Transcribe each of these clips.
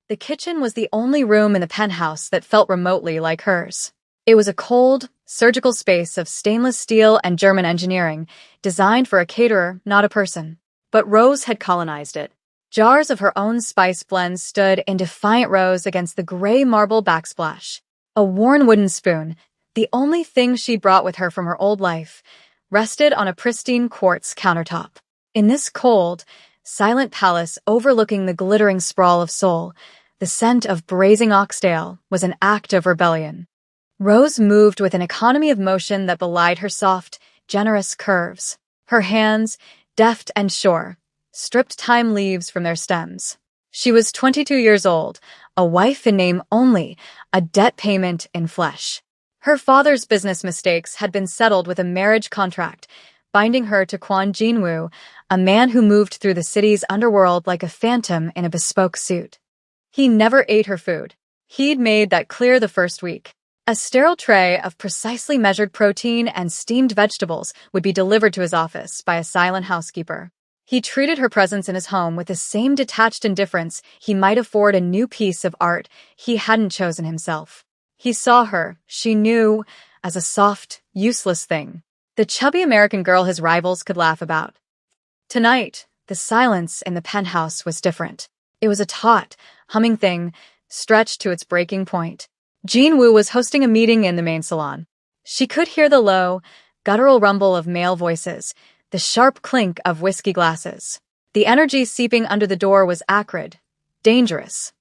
The kitchen was the only room in the penthouse that felt remotely like hers. It was a cold, surgical space of stainless steel and German engineering, designed for a caterer, not a person. But Rose had colonized it. Jars of her own spice blends stood in defiant rows against the gray marble backsplash. A worn wooden spoon, the only thing she brought with her from her old life, rested on a pristine quartz countertop. In this cold, silent palace overlooking the glittering sprawl of Seoul, the scent of braising oxtail was an act of rebellion. Rose moved with an economy of motion that belied her soft, generous curves. Her hands, deft and sure, stripped thyme leaves from their stems. She was 22 years old, a wife in name only, a debt payment in flesh. Her father's business mistakes had been settled with a marriage contract, binding her to Kwon Jinwoo, a man who moved through the city's underworld like a phantom in a bespoke suit. He never ate her food. He'd made that clear the first week. A sterile tray of precisely measured protein and steamed vegetables would be delivered to his office by a silent housekeeper. He treated her presence in his home with the same detached indifference he might afford a new piece of art he hadn't chosen himself. He saw her, she knew, as a soft, useless thing. The chubby American girl his rivals could laugh about. Tonight, the silence in the penthouse was different. It was a taut, humming thing, stretched to its breaking point. Jinwoo was hosting a meeting in the main salon. She could hear the low, guttural rumble of male voices, the sharp clink of whiskey glasses. The energy seeping under the door was acrid, dangerous.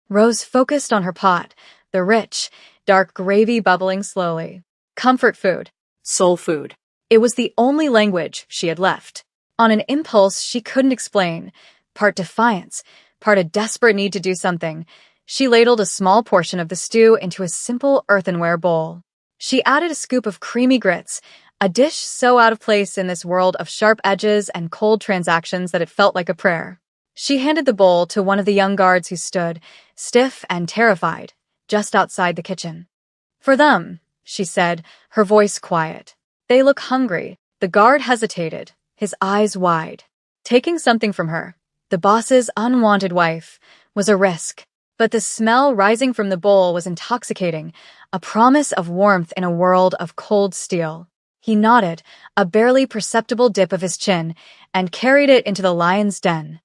Rose focused on her pot, the rich, dark gravy bubbling slowly. Comfort food. Soul food. It was the only language she had left. On an impulse she couldn't explain, part defiance, part a desperate need to do something, she ladled a small portion of the stew into a simple earthenware bowl. She added a scoop of creamy grits, a dish so out of place in this world of sharp edges and cold transactions that it felt like a prayer. She handed the bowl to one of the young guards who stood, stiff and terrified, just outside the kitchen. For them, she said, her voice quiet. They look hungry. The guard hesitated, his eyes wide. Taking something from her, the boss's unwanted wife, was a risk. But the smell rising from the bowl was intoxicating, a promise of warmth in a world of cold steel. He nodded, a barely perceptible dip of his chin, and carried it into the lion's den.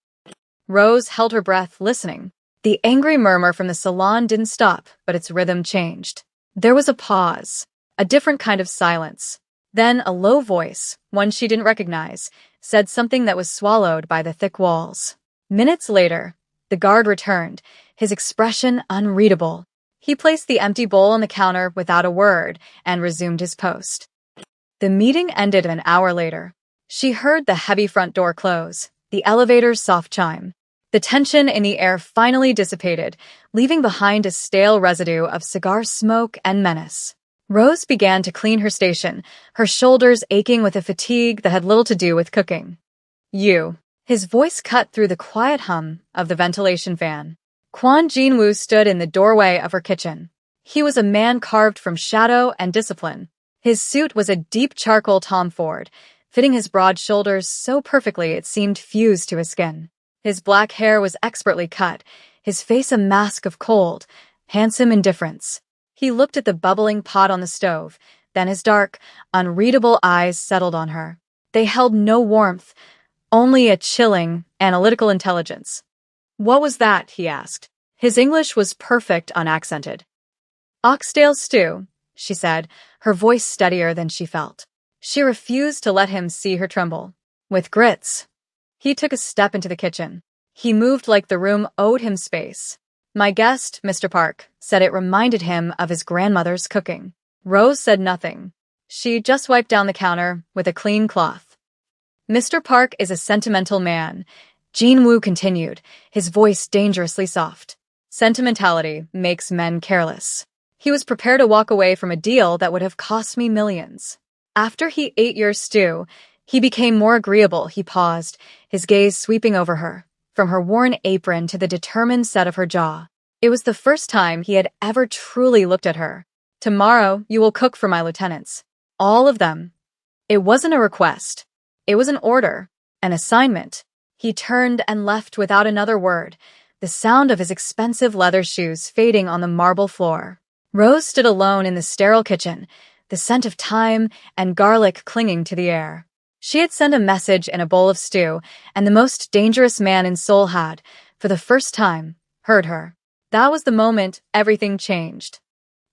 Rose held her breath, listening. The angry murmur from the salon didn't stop, but its rhythm changed. There was a pause, a different kind of silence. Then a low voice, one she didn't recognize, said something that was swallowed by the thick walls. Minutes later, the guard returned, his expression unreadable. He placed the empty bowl on the counter without a word and resumed his post. The meeting ended an hour later. She heard the heavy front door close, the elevator's soft chime. The tension in the air finally dissipated, leaving behind a stale residue of cigar smoke and menace. Rose began to clean her station, her shoulders aching with a fatigue that had little to do with cooking. You. His voice cut through the quiet hum of the ventilation fan. Kwon Jinwoo stood in the doorway of her kitchen. He was a man carved from shadow and discipline. His suit was a deep charcoal Tom Ford, fitting his broad shoulders so perfectly it seemed fused to his skin. His black hair was expertly cut, his face a mask of cold, handsome indifference. He looked at the bubbling pot on the stove, then his dark, unreadable eyes settled on her. They held no warmth, only a chilling, analytical intelligence. What was that? He asked. His English was perfect, unaccented. Oxtail stew, she said, her voice steadier than she felt. She refused to let him see her tremble. With grits. He took a step into the kitchen. He moved like the room owed him space. My guest, Mr. Park, said it reminded him of his grandmother's cooking. Rose said nothing. She just wiped down the counter with a clean cloth. Mr. Park is a sentimental man, Jinwoo continued, his voice dangerously soft. Sentimentality makes men careless. He was prepared to walk away from a deal that would have cost me millions. After he ate your stew, he became more agreeable. He paused, his gaze sweeping over her, from her worn apron to the determined set of her jaw. It was the first time he had ever truly looked at her. Tomorrow, you will cook for my lieutenants. All of them. It wasn't a request. It was an order, an assignment. He turned and left without another word, the sound of his expensive leather shoes fading on the marble floor. Rose stood alone in the sterile kitchen, the scent of thyme and garlic clinging to the air. She had sent a message in a bowl of stew, and the most dangerous man in Seoul had, for the first time, heard her. That was the moment everything changed.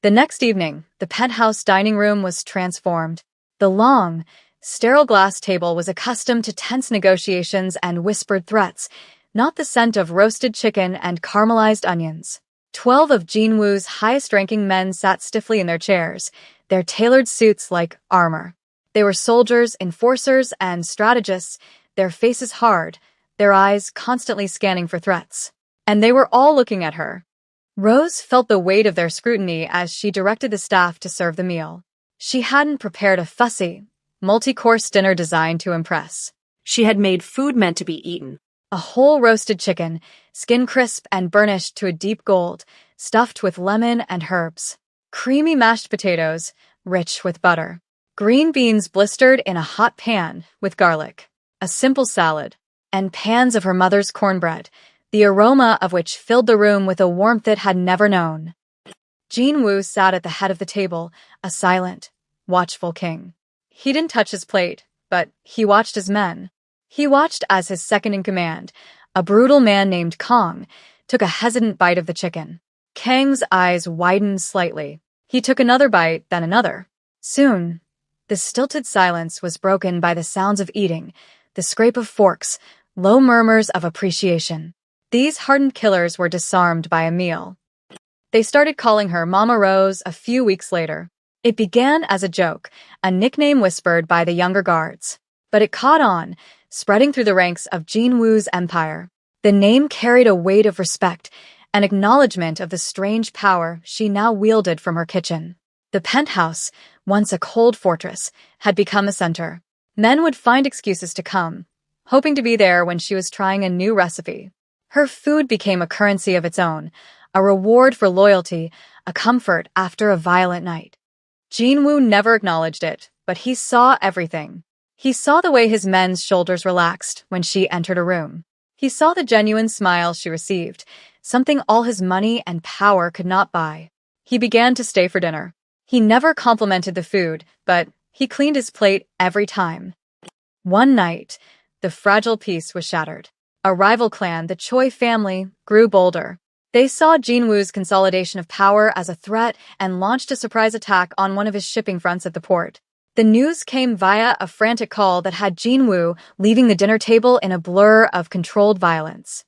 The next evening, the penthouse dining room was transformed. The long, sterile glass table was accustomed to tense negotiations and whispered threats, not the scent of roasted chicken and caramelized onions. 12 of Jinwoo's highest-ranking men sat stiffly in their chairs, their tailored suits like armor. They were soldiers, enforcers, and strategists, their faces hard, their eyes constantly scanning for threats. And they were all looking at her. Rose felt the weight of their scrutiny as she directed the staff to serve the meal. She hadn't prepared a fussy, multi-course dinner designed to impress. She had made food meant to be eaten. A whole roasted chicken, skin crisp and burnished to a deep gold, stuffed with lemon and herbs. Creamy mashed potatoes, rich with butter. Green beans blistered in a hot pan with garlic. A simple salad. And pans of her mother's cornbread, the aroma of which filled the room with a warmth it had never known. Jinwoo sat at the head of the table, a silent, watchful king. He didn't touch his plate, but he watched his men. He watched as his second-in-command, a brutal man named Kong, took a hesitant bite of the chicken. Kang's eyes widened slightly. He took another bite, then another. Soon, the stilted silence was broken by the sounds of eating, the scrape of forks, low murmurs of appreciation. These hardened killers were disarmed by a meal. They started calling her Mama Rose a few weeks later. It began as a joke, a nickname whispered by the younger guards. But it caught on, spreading through the ranks of Jinwoo's empire. The name carried a weight of respect, an acknowledgement of the strange power she now wielded from her kitchen. The penthouse, once a cold fortress, had become a center. Men would find excuses to come, hoping to be there when she was trying a new recipe. Her food became a currency of its own, a reward for loyalty, a comfort after a violent night. Jinwoo never acknowledged it, but he saw everything. He saw the way his men's shoulders relaxed when she entered a room. He saw the genuine smile she received, something all his money and power could not buy. He began to stay for dinner. He never complimented the food, but he cleaned his plate every time. One night, the fragile peace was shattered. A rival clan, the Choi family, grew bolder. They saw Jinwoo's consolidation of power as a threat and launched a surprise attack on one of his shipping fronts at the port. The news came via a frantic call that had Jinwoo leaving the dinner table in a blur of controlled violence.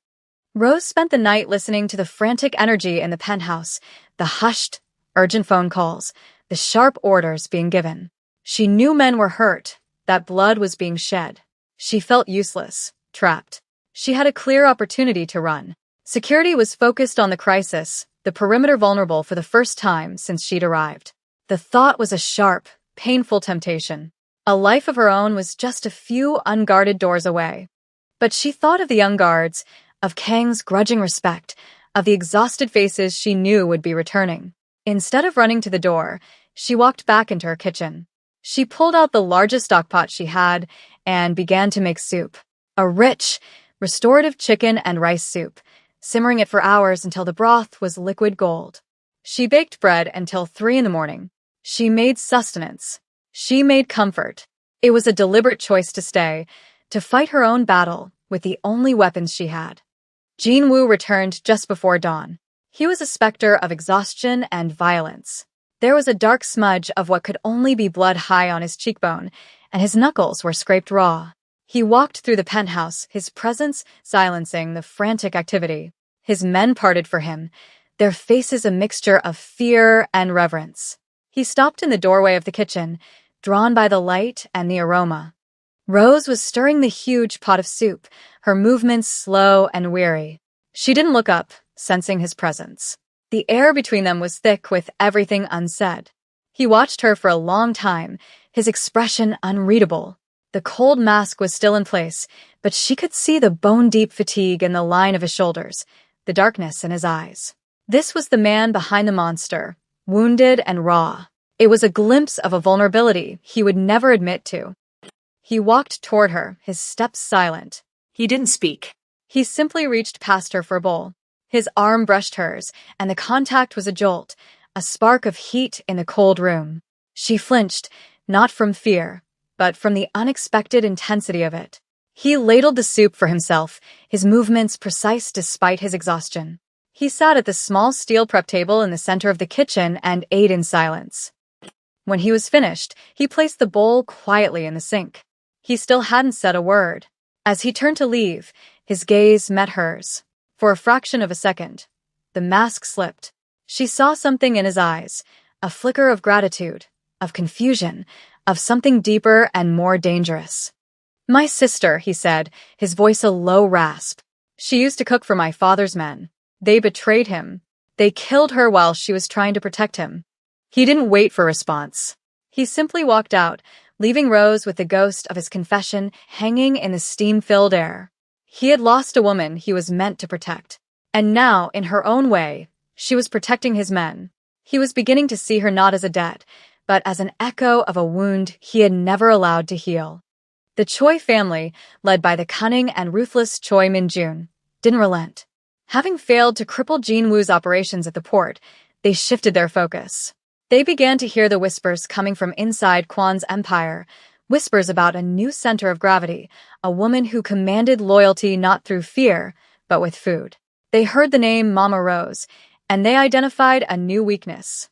Rose spent the night listening to the frantic energy in the penthouse, the hushed, urgent phone calls, the sharp orders being given. She knew men were hurt, that blood was being shed. She felt useless, trapped. She had a clear opportunity to run. Security was focused on the crisis, the perimeter vulnerable for the first time since she'd arrived. The thought was a sharp, painful temptation. A life of her own was just a few unguarded doors away. But she thought of the young guards, of Kang's grudging respect, of the exhausted faces she knew would be returning. Instead of running to the door, she walked back into her kitchen. She pulled out the largest stockpot she had and began to make soup. A rich, restorative chicken and rice soup, simmering it for hours until the broth was liquid gold. She baked bread until 3 a.m. She made sustenance. She made comfort. It was a deliberate choice to stay, to fight her own battle with the only weapons she had. Jinwoo returned just before dawn. He was a specter of exhaustion and violence. There was a dark smudge of what could only be blood high on his cheekbone, and his knuckles were scraped raw. He walked through the penthouse, his presence silencing the frantic activity. His men parted for him, their faces a mixture of fear and reverence. He stopped in the doorway of the kitchen, drawn by the light and the aroma. Rose was stirring the huge pot of soup, her movements slow and weary. She didn't look up, sensing his presence. The air between them was thick with everything unsaid. He watched her for a long time, his expression unreadable. The cold mask was still in place, but she could see the bone-deep fatigue in the line of his shoulders, the darkness in his eyes. This was the man behind the monster, wounded and raw. It was a glimpse of a vulnerability he would never admit to. He walked toward her, his steps silent. He didn't speak. He simply reached past her for a bowl. His arm brushed hers, and the contact was a jolt, a spark of heat in the cold room. She flinched, not from fear, but from the unexpected intensity of it. He ladled the soup for himself, his movements precise despite his exhaustion. He sat at the small steel prep table in the center of the kitchen and ate in silence. When he was finished, he placed the bowl quietly in the sink. He still hadn't said a word. As he turned to leave, his gaze met hers. For a fraction of a second, the mask slipped. She saw something in his eyes, a flicker of gratitude, of confusion, of something deeper and more dangerous. "My sister," he said, his voice a low rasp. "She used to cook for my father's men. They betrayed him. They killed her while she was trying to protect him." He didn't wait for a response. He simply walked out, leaving Rose with the ghost of his confession hanging in the steam-filled air. He had lost a woman he was meant to protect. And now, in her own way, she was protecting his men. He was beginning to see her not as a debt, but as an echo of a wound he had never allowed to heal. The Choi family, led by the cunning and ruthless Choi Min-jun, didn't relent. Having failed to cripple Jean Woo's operations at the port, they shifted their focus. They began to hear the whispers coming from inside Kwan's empire, whispers about a new center of gravity, a woman who commanded loyalty not through fear, but with food. They heard the name Mama Rose, and they identified a new weakness.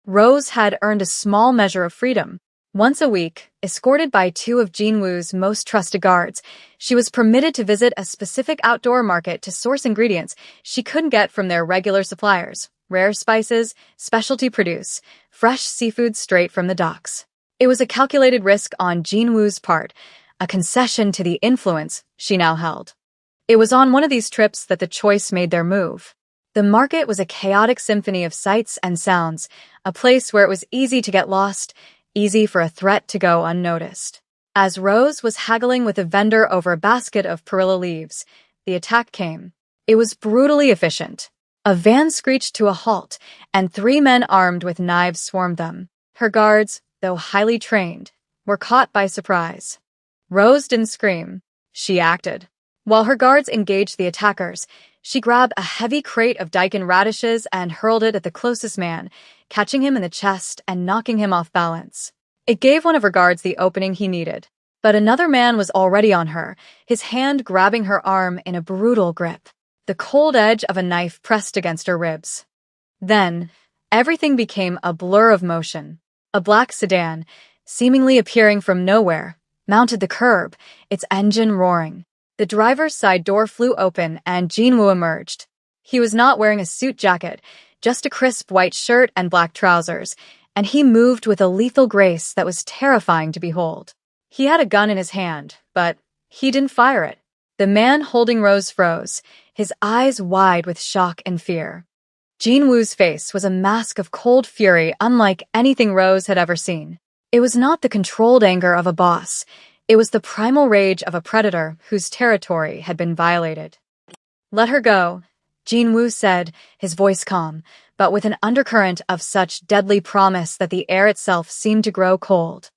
Rose had earned a small measure of freedom. Once a week, escorted by two of Jean Woo's most trusted guards, she was permitted to visit a specific outdoor market to source ingredients she couldn't get from their regular suppliers: rare spices, specialty produce, fresh seafood straight from the docks. It was a calculated risk on Jean Woo's part, a concession to the influence she now held. It was on one of these trips that the Choice made their move. The market was a chaotic symphony of sights and sounds, a place where it was easy to get lost, easy for a threat to go unnoticed. As Rose was haggling with a vendor over a basket of perilla leaves, the attack came. It was brutally efficient. A van screeched to a halt, and 3 men armed with knives swarmed them. Her guards, though highly trained, were caught by surprise. Rose didn't scream. She acted. While her guards engaged the attackers, she grabbed a heavy crate of daikon radishes and hurled it at the closest man, catching him in the chest and knocking him off balance. It gave one of her guards the opening he needed. But another man was already on her, his hand grabbing her arm in a brutal grip. The cold edge of a knife pressed against her ribs. Then, everything became a blur of motion. A black sedan, seemingly appearing from nowhere, mounted the curb, its engine roaring. The driver's side door flew open and Jean Woo emerged. He was not wearing a suit jacket, just a crisp white shirt and black trousers, and he moved with a lethal grace that was terrifying to behold. He had a gun in his hand, but he didn't fire it. The man holding Rose froze, his eyes wide with shock and fear. Jean Woo's face was a mask of cold fury unlike anything Rose had ever seen. It was not the controlled anger of a boss. It was the primal rage of a predator whose territory had been violated. "Let her go," Jean Woo said, his voice calm, but with an undercurrent of such deadly promise that the air itself seemed to grow cold.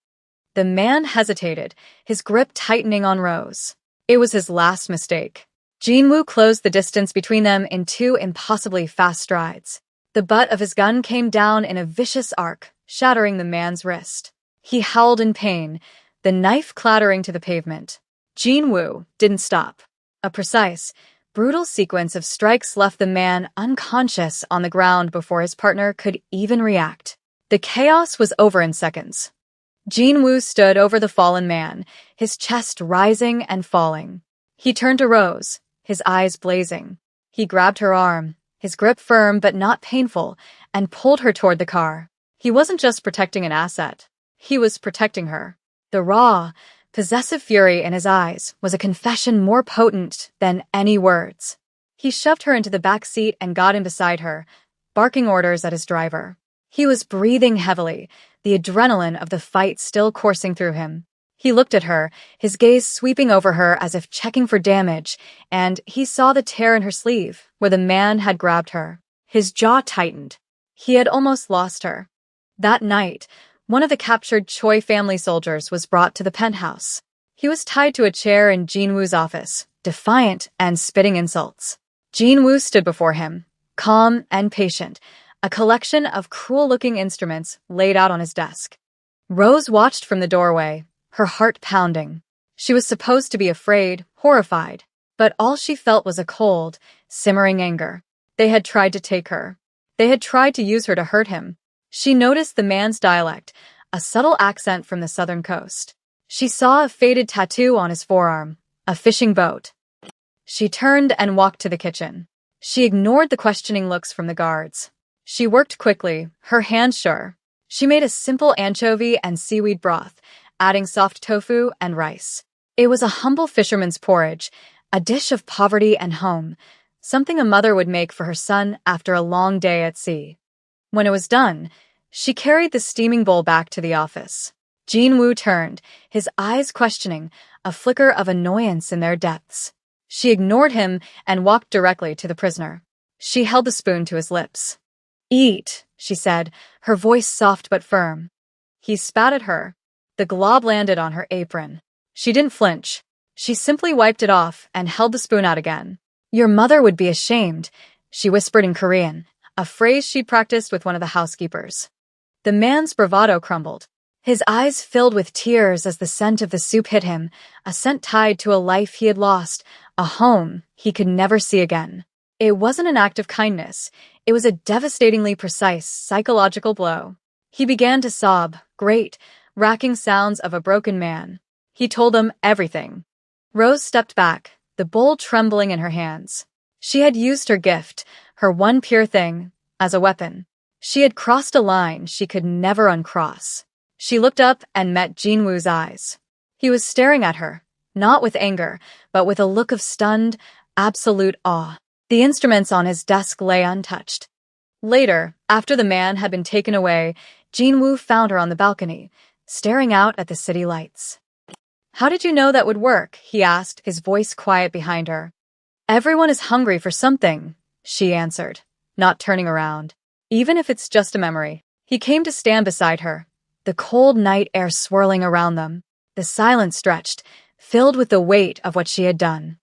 The man hesitated, his grip tightening on Rose. It was his last mistake. Jean Woo closed the distance between them in 2 impossibly fast strides. The butt of his gun came down in a vicious arc, shattering the man's wrist. He howled in pain, the knife clattering to the pavement. Jean Woo didn't stop. A precise, brutal sequence of strikes left the man unconscious on the ground before his partner could even react. The chaos was over in seconds. Jean Woo stood over the fallen man, his chest rising and falling. He turned to Rose, his eyes blazing. He grabbed her arm, his grip firm but not painful, and pulled her toward the car. He wasn't just protecting an asset. He was protecting her. The raw, possessive fury in his eyes was a confession more potent than any words. He shoved her into the back seat and got in beside her, barking orders at his driver. He was breathing heavily, the adrenaline of the fight still coursing through him. He looked at her, his gaze sweeping over her as if checking for damage, and he saw the tear in her sleeve, where the man had grabbed her. His jaw tightened. He had almost lost her. That night, one of the captured Choi family soldiers was brought to the penthouse. He was tied to a chair in Jean Woo's office, defiant and spitting insults. Jinwoo stood before him, calm and patient, a collection of cruel-looking instruments laid out on his desk. Rose watched from the doorway, her heart pounding. She was supposed to be afraid, horrified, but all she felt was a cold, simmering anger. They had tried to take her. They had tried to use her to hurt him. She noticed the man's dialect, a subtle accent from the southern coast. She saw a faded tattoo on his forearm, a fishing boat. She turned and walked to the kitchen. She ignored the questioning looks from the guards. She worked quickly, her hands sure. She made a simple anchovy and seaweed broth, adding soft tofu and rice. It was a humble fisherman's porridge, a dish of poverty and home, something a mother would make for her son after a long day at sea. When it was done, she carried the steaming bowl back to the office. Jinwoo turned, his eyes questioning, a flicker of annoyance in their depths. She ignored him and walked directly to the prisoner. She held the spoon to his lips. "Eat," she said, her voice soft but firm. He spat at her. The glob landed on her apron. She didn't flinch. She simply wiped it off and held the spoon out again. "Your mother would be ashamed," she whispered in Korean, a phrase she'd practiced with one of the housekeepers. The man's bravado crumbled. His eyes filled with tears as the scent of the soup hit him, a scent tied to a life he had lost, a home he could never see again. It wasn't an act of kindness. It was a devastatingly precise psychological blow. He began to sob, great, racking sounds of a broken man. He told them everything. Rose stepped back, the bowl trembling in her hands. She had used her gift, her one pure thing, as a weapon. She had crossed a line she could never uncross. She looked up and met Jinwoo's eyes. He was staring at her, not with anger, but with a look of stunned, absolute awe. The instruments on his desk lay untouched. Later, after the man had been taken away, Jinwoo found her on the balcony, staring out at the city lights. "How did you know that would work?" he asked, his voice quiet behind her. "Everyone is hungry for something," she answered, not turning around. "Even if it's just a memory." He came to stand beside her, the cold night air swirling around them. The silence stretched, filled with the weight of what she had done.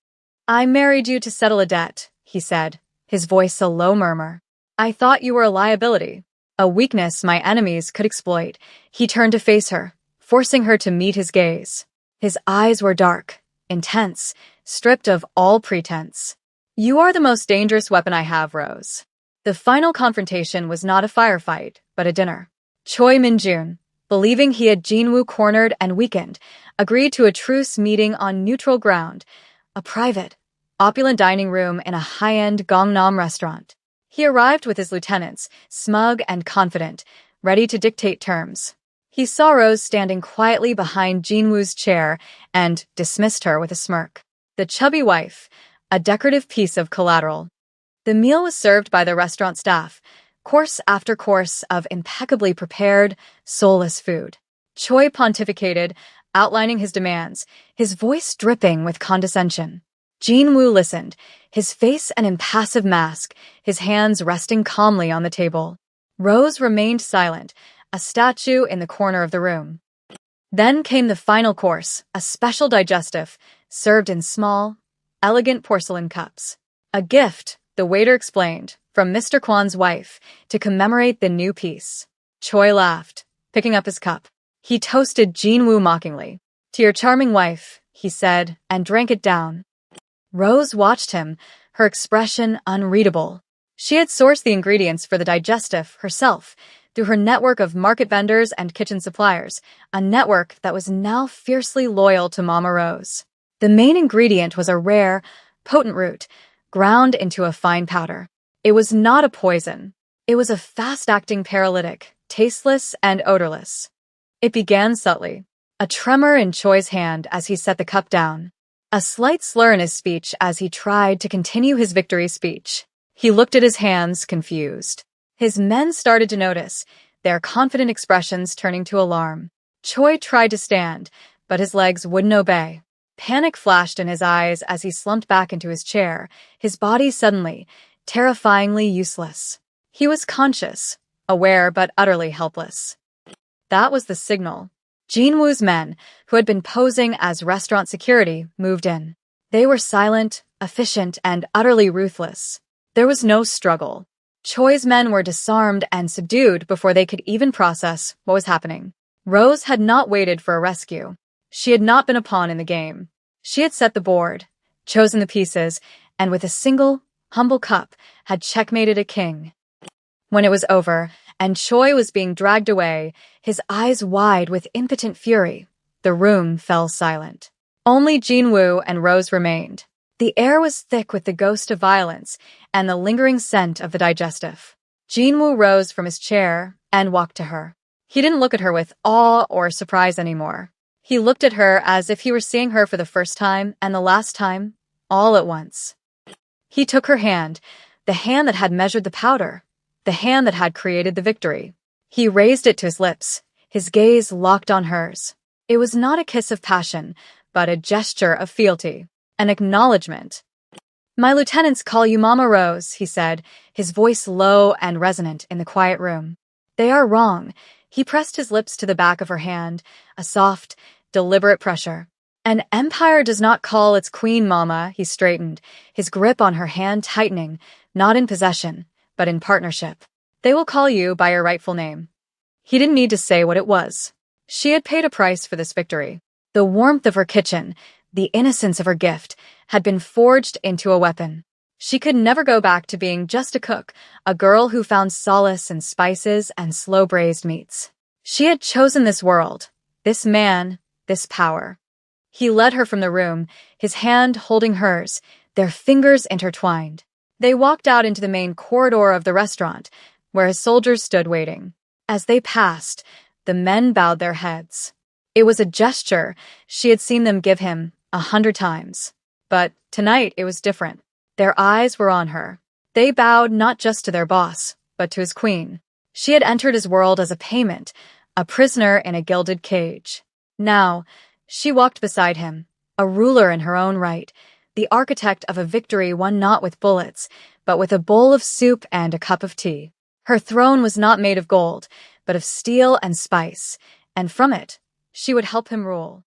"I married you to settle a debt," he said, his voice a low murmur. "I thought you were a liability, a weakness my enemies could exploit." He turned to face her, forcing her to meet his gaze. His eyes were dark, intense, stripped of all pretense. "You are the most dangerous weapon I have, Rose." The final confrontation was not a firefight, but a dinner. Choi Min-jun, believing he had Jinwoo cornered and weakened, agreed to a truce meeting on neutral ground, a private, opulent dining room in a high-end Gangnam restaurant. He arrived with his lieutenants, smug and confident, ready to dictate terms. He saw Rose standing quietly behind Jinwoo's chair and dismissed her with a smirk. The chubby wife, a decorative piece of collateral. The meal was served by the restaurant staff, course after course of impeccably prepared, soulless food. Choi pontificated, outlining his demands, his voice dripping with condescension. Jinwoo listened, his face an impassive mask, his hands resting calmly on the table. Rose remained silent, a statue in the corner of the room. Then came the final course, a special digestive, served in small, elegant porcelain cups. A gift, the waiter explained, from Mr. Kwan's wife, to commemorate the new peace. Choi laughed, picking up his cup. He toasted Jinwoo mockingly. "To your charming wife," he said, and drank it down. Rose watched him, her expression unreadable. She had sourced the ingredients for the digestive herself, through her network of market vendors and kitchen suppliers, a network that was now fiercely loyal to Mama Rose. The main ingredient was a rare, potent root, ground into a fine powder. It was not a poison. It was a fast-acting paralytic, tasteless and odorless. It began subtly, a tremor in Choi's hand as he set the cup down, a slight slur in his speech as he tried to continue his victory speech. He looked at his hands, confused. His men started to notice, their confident expressions turning to alarm. Choi tried to stand, but his legs wouldn't obey. Panic flashed in his eyes as he slumped back into his chair, his body suddenly, terrifyingly useless. He was conscious, aware but utterly helpless. That was the signal. Jinwoo's men, who had been posing as restaurant security, moved in. They were silent, efficient, and utterly ruthless. There was no struggle. Choi's men were disarmed and subdued before they could even process what was happening. Rose had not waited for a rescue. She had not been a pawn in the game. She had set the board, chosen the pieces, and with a single, humble cup, had checkmated a king. When it was over, and Choi was being dragged away, his eyes wide with impotent fury, the room fell silent. Only Jinwoo and Rose remained. The air was thick with the ghost of violence and the lingering scent of the digestive. Jinwoo rose from his chair and walked to her. He didn't look at her with awe or surprise anymore. He looked at her as if he were seeing her for the first time and the last time, all at once. He took her hand, the hand that had measured the powder, the hand that had created the victory. He raised it to his lips, his gaze locked on hers. It was not a kiss of passion, but a gesture of fealty, an acknowledgement. "My lieutenants call you Mama Rose," he said, his voice low and resonant in the quiet room. "They are wrong." He pressed his lips to the back of her hand, a soft, deliberate pressure. "An empire does not call its queen Mama," he straightened, his grip on her hand tightening, not in possession, but in partnership. "They will call you by your rightful name." He didn't need to say what it was. She had paid a price for this victory. The warmth of her kitchen, the innocence of her gift, had been forged into a weapon. She could never go back to being just a cook, a girl who found solace in spices and slow-braised meats. She had chosen this world, this man, this power. He led her from the room, his hand holding hers, their fingers intertwined. They walked out into the main corridor of the restaurant, where his soldiers stood waiting. As they passed, the men bowed their heads. It was a gesture she had seen them give him 100 times. But tonight it was different. Their eyes were on her. They bowed not just to their boss, but to his queen. She had entered his world as a payment, a prisoner in a gilded cage. Now, she walked beside him, a ruler in her own right, the architect of a victory won not with bullets, but with a bowl of soup and a cup of tea. Her throne was not made of gold, but of steel and spice, and from it, she would help him rule.